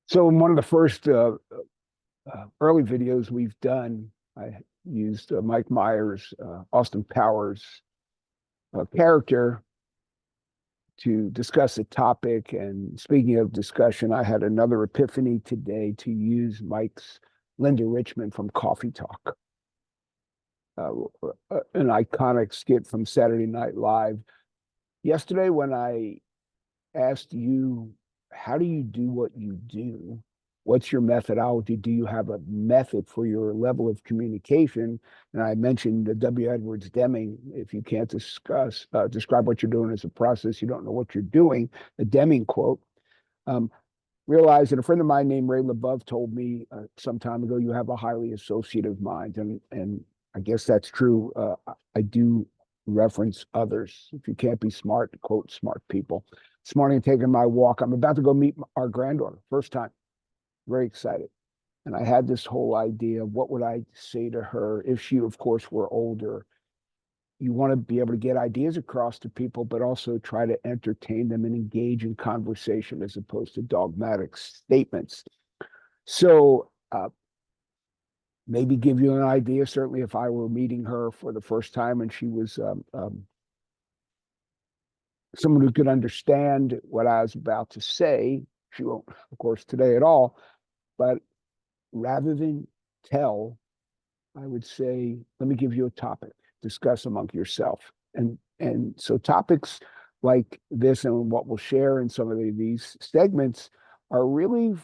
So in one of the first early videos we've done, I used Mike Myers, Austin Powers character to discuss a topic. And speaking of discussion, I had another epiphany today to use Mike's Linda Richman from Coffee Talk, uh, an iconic skit from Saturday Night Live. Yesterday, when I asked you, how do you do what you do? What's your methodology? Do you have a method for your level of communication? And I mentioned the W. Edwards Deming. If you can't describe what you're doing as a process, you don't know what you're doing. The Deming quote. Um, Realized that a friend of mine named Ray LeBeouf told me some time ago, you have a highly associative mind, and I guess that's true. I do reference others. If you can't be smart, quote smart people. This morning, taking my walk, I'm about to go meet our granddaughter, first time. Very excited. And I had this whole idea of what would I say to her if she, of course, were older. You want to be able to get ideas across to people, but also try to entertain them and engage in conversation as opposed to dogmatic statements. So maybe give you an idea. Certainly, if I were meeting her for the first time and she was someone who could understand what I was about to say, she won't, of course, today at all. But rather than tell, I would say, let me give you a topic, discuss among yourself. And so topics like this and what we'll share in some of these segments are really,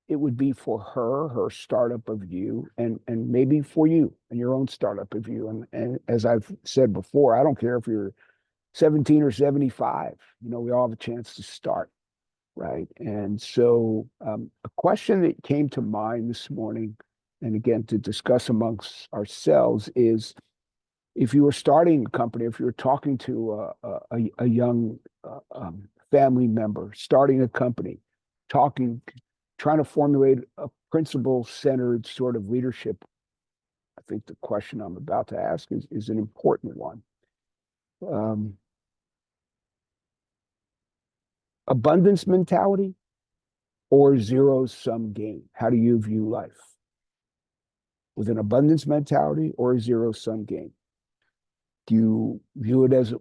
it would be for her startup of you, and maybe for you and your own startup of you. And as I've said before, I don't care if you're 17 or 75, we all have a chance to start, right? And so a question that came to mind this morning, and again, to discuss amongst ourselves, is if you were starting a company, if you're talking to a young family member, starting a company, trying to formulate a principle-centered sort of leadership, I think the question I'm about to ask is an important one. Abundance mentality or zero-sum game? How do you view life? With an abundance mentality or a zero-sum game? Do you view it as a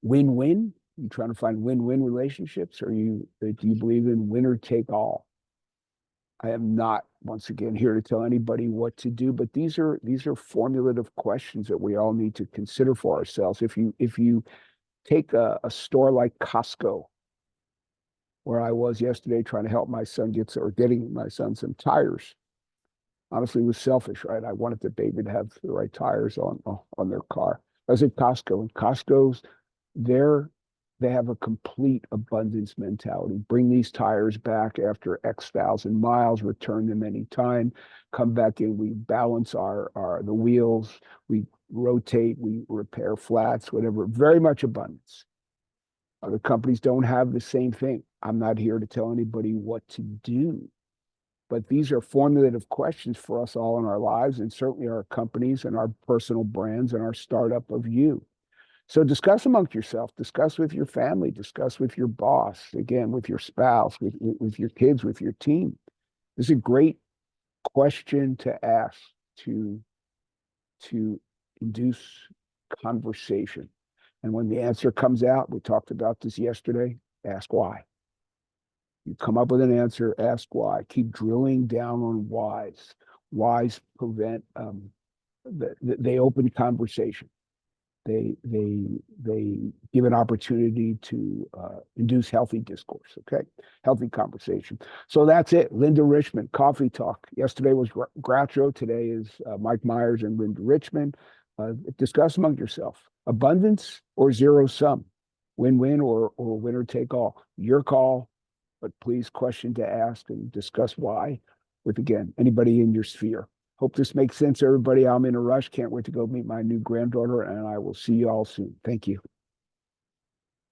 win-win? You trying to find win-win relationships, or do you believe in winner take all? I am not, once again, here to tell anybody what to do, but these are formulative questions that we all need to consider for ourselves. If you take a store like Costco, where I was yesterday trying to help my son getting my son some tires. Honestly, it was selfish, right? I wanted the baby to have the right tires on their car. I was at Costco, and they have a complete abundance mentality. Bring these tires back after X thousand miles, return them anytime, come back in. We balance the wheels, we rotate, we repair flats, whatever. Very much abundance. Other companies don't have the same thing. I'm not here to tell anybody what to do, but these are formulative questions for us all in our lives, and certainly our companies and our personal brands and our startup of you. So discuss amongst yourself, discuss with your family, discuss with your boss, again, with your spouse, with your kids, with your team. This is a great question to ask to induce conversation. And when the answer comes out, we talked about this yesterday, ask why. You come up with an answer, ask why. Keep drilling down on whys. Whys prevent, they open conversation. They give an opportunity to induce healthy discourse, okay? Healthy conversation. So that's it. Linda Richman, Coffee Talk. Yesterday was Groucho. Today is Mike Myers and Linda Richman. Discuss among yourself. Abundance or zero sum? Win-win or winner take all? Your call, but please question to ask and discuss why with, again, anybody in your sphere. Hope this makes sense, everybody. I'm in a rush. Can't wait to go meet my new granddaughter, and I will see you all soon. Thank you.